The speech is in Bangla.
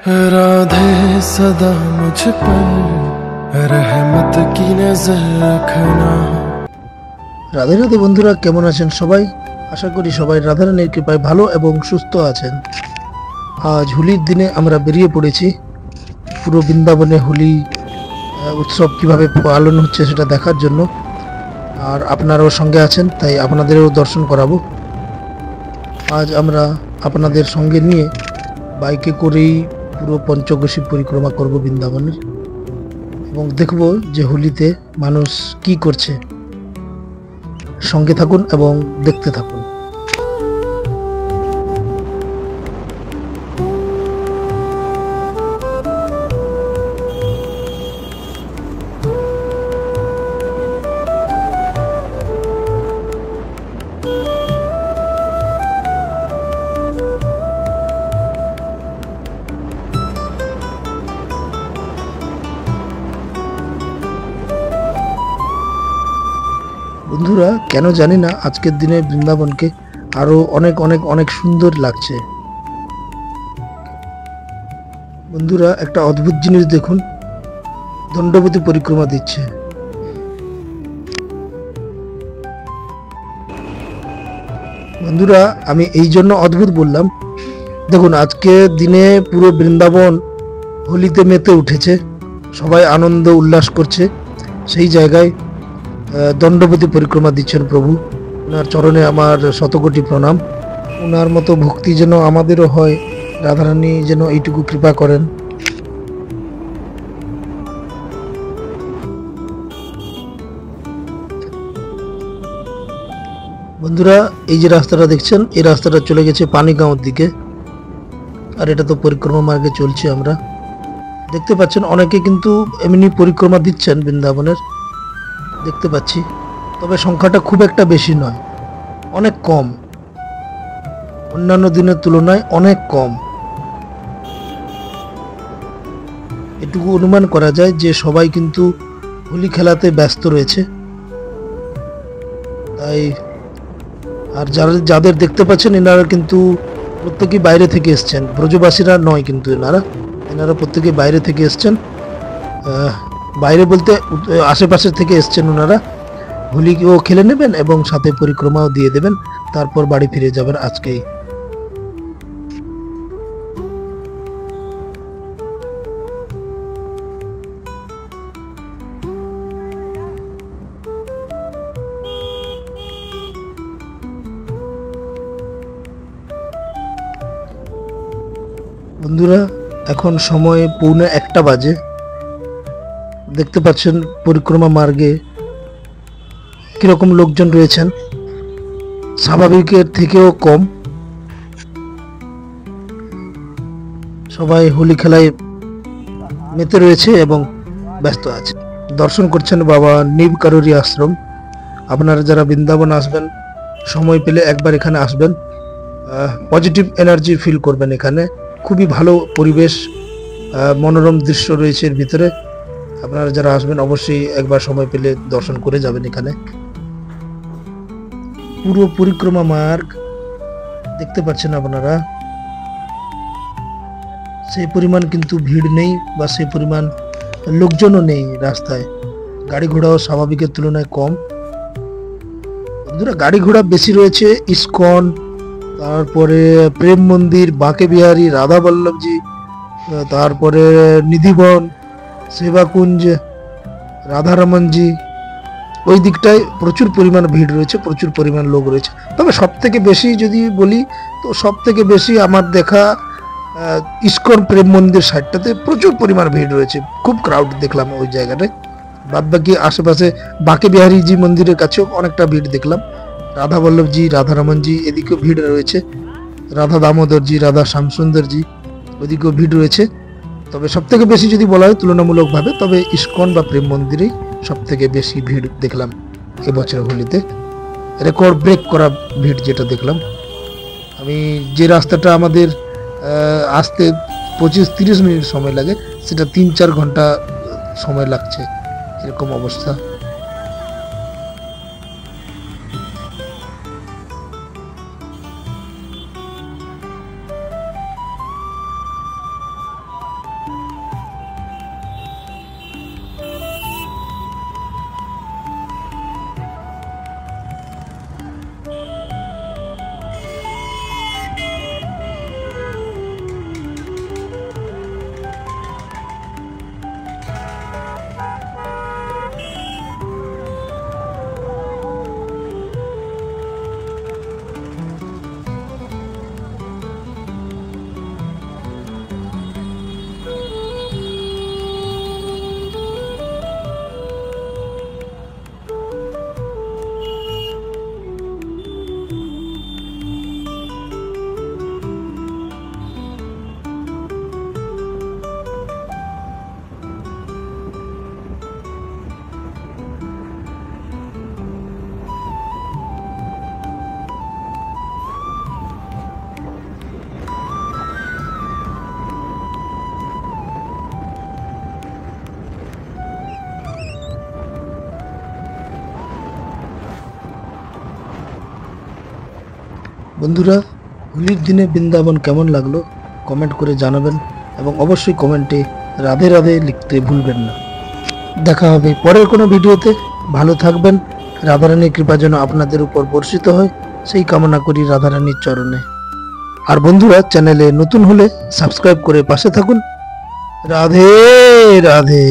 राधे सदा मुझ पर रहमत की नजर रखना। রাধে রাধে বন্ধুরা, কেমন আছেন সবাই? আশা করি সবাই রাধারানীর কৃপায় ভালো এবং সুস্থ আছেন। আজ হোলির দিনে আমরা বেরিয়ে পড়েছি পুরো বৃন্দাবনে হোলি উৎসব কিভাবে পালন হচ্ছে সেটা দেখার জন্য। আর আপনারাও সঙ্গে আছেন, তাই আপনাদেরও দর্শন করাবো। আজ আমরা আপনাদের সঙ্গে নিয়ে বাইকে করেই পুরো পঞ্চকোশী পরিক্রমা করব বৃন্দাবনের, এবং দেখব যে হোলিতে মানুষ কি করছে। সঙ্গে থাকুন এবং দেখতে থাকুন। বন্ধুরা, কেন জানি না আজকের দিনে বৃন্দাবনকে আরো অনেক অনেক অনেক সুন্দর লাগছে। বন্ধুরা, একটা অদ্ভুত জিনিস দেখুন, দণ্ডপতি পরিক্রমা দিচ্ছে। বন্ধুরা, আমি এই জন্য অদ্ভুত বললাম, দেখুন আজকে দিনে পুরো বৃন্দাবন হোলিতে মেতে উঠেছে, সবাই আনন্দ উল্লাস করছে। সেই জায়গায় দণ্ডপতি পরিক্রমা দিচ্ছেন প্রভু। ওনার চরণে আমার শতকোটি প্রণাম। ওনার মতো ভক্তি যেন আমাদেরও হয়, রাধারানী যেন এইটুকু কৃপা করেন। বন্ধুরা, এই যে রাস্তাটা দেখছেন, এই রাস্তাটা চলে গেছে পানিগাঁওর দিকে, আর এটা তো পরিক্রমা মার্গে চলছি আমরা। দেখতে পাচ্ছেন অনেকে কিন্তু এমনি পরিক্রমা দিচ্ছেন বৃন্দাবনের, দেখতে পাচ্ছি। তবে সংখ্যাটা খুব একটা বেশি নয়, অনেক কম, অন্যান্য দিনের তুলনায় অনেক কম। এটুকু অনুমান করা যায় যে সবাই কিন্তু হোলি খেলাতে ব্যস্ত রয়েছে। তাই আর যাদের দেখতে পাচ্ছেন এনারা কিন্তু প্রত্যেকেই বাইরে থেকে এসছেন, ব্রজবাসীরা নয় কিন্তু এনারা প্রত্যেকেই বাইরে থেকে এসছেন। বাইরে বলতে আশেপাশে থেকে এসছেন। ওনারা হোলিও খেলে নেবেন এবং সাথে পরিক্রমাও দিয়ে দেবেন, তারপর বাড়ি ফিরে যাবেন আজকেই। বন্ধুরা, এখন সময় 1:45 বাজে। দেখতে পাচ্ছেন পরিক্রমা মার্গে কিরকম লোকজন রয়েছেন, স্বাভাবিকের থেকেও কম। সবাই হোলি খেলায় মেতে রয়েছে এবং ব্যস্ত আছে। দর্শন করছেন বাবা নিবকারুরি আশ্রম। আপনারা যারা বৃন্দাবন আসবেন, সময় পেলে একবার এখানে আসবেন, পজিটিভ এনার্জি ফিল করবেন। এখানে খুবই ভালো পরিবেশ, মনোরম দৃশ্য রয়েছে এর ভিতরে। আপনারা যারা আসবেন অবশ্যই একবার সময় পেলে দর্শন করে যাবেন। এখানে পুরো পরিক্রমা মার্গ দেখতে পাচ্ছেন আপনারা, সেই পরিমাণ কিন্তু ভিড় নেই বা সেই পরিমাণ লোকজনও নেই রাস্তায়। গাড়ি ঘোড়াও স্বাভাবিকের তুলনায় কম। বন্ধুরা, গাড়ি ঘোড়া বেশি রয়েছে ইস্কন, তারপরে প্রেম মন্দির, বাঁকে বিহারী, রাধা বল্লভজি, তারপরে নিধিবন, সেবাকুঞ্জ, রাধারমনজি, ওই দিকটায় প্রচুর পরিমাণ ভিড় রয়েছে, প্রচুর পরিমাণ লোক রয়েছে। তবে সব থেকে বেশি যদি বলি তো সব থেকে বেশি আমার দেখা ইস্কন প্রেম মন্দির সাইডটাতে প্রচুর পরিমাণ ভিড় রয়েছে, খুব ক্রাউড দেখলাম ওই জায়গাটায়। বাদ বাকি আশেপাশে বাঁকে বিহারীজি মন্দিরের কাছেও অনেকটা ভিড় দেখলাম। রাধা বল্লভজি, রাধারমনজি এদিকেও ভিড় রয়েছে, রাধা দামোদরজি, রাধা শ্যামসুন্দরজি ওদিকেও ভিড় রয়েছে। তবে সব থেকে বেশি যদি বলা হয় তুলনামূলকভাবে, তবে ইস্কন বা প্রেম মন্দিরেই সব থেকে বেশি ভিড় দেখলাম এবছর হোলিতে। রেকর্ড ব্রেক করা ভিড় যেটা দেখলাম আমি। যে রাস্তাটা আমাদের আসতে 25-30 মিনিট সময় লাগে, সেটা 3-4 ঘন্টা সময় লাগছে, এরকম অবস্থা। বন্ধুরা, হোলির দিনে বৃন্দাবন কেমন লাগলো কমেন্ট করে জানাবেন এবং অবশ্যই কমেন্টে রাধে রাধে লিখতে ভুলবেন না। দেখা হবে পরের কোনো ভিডিওতে। ভালো থাকবেন। রাধারানীর কৃপা যেন আপনাদের উপর বর্ষিত হয় সেই কামনা করি রাধারানীর চরণে। আর বন্ধুরা, চ্যানেলে নতুন হলে সাবস্ক্রাইব করে পাশে থাকুন। রাধে রাধে।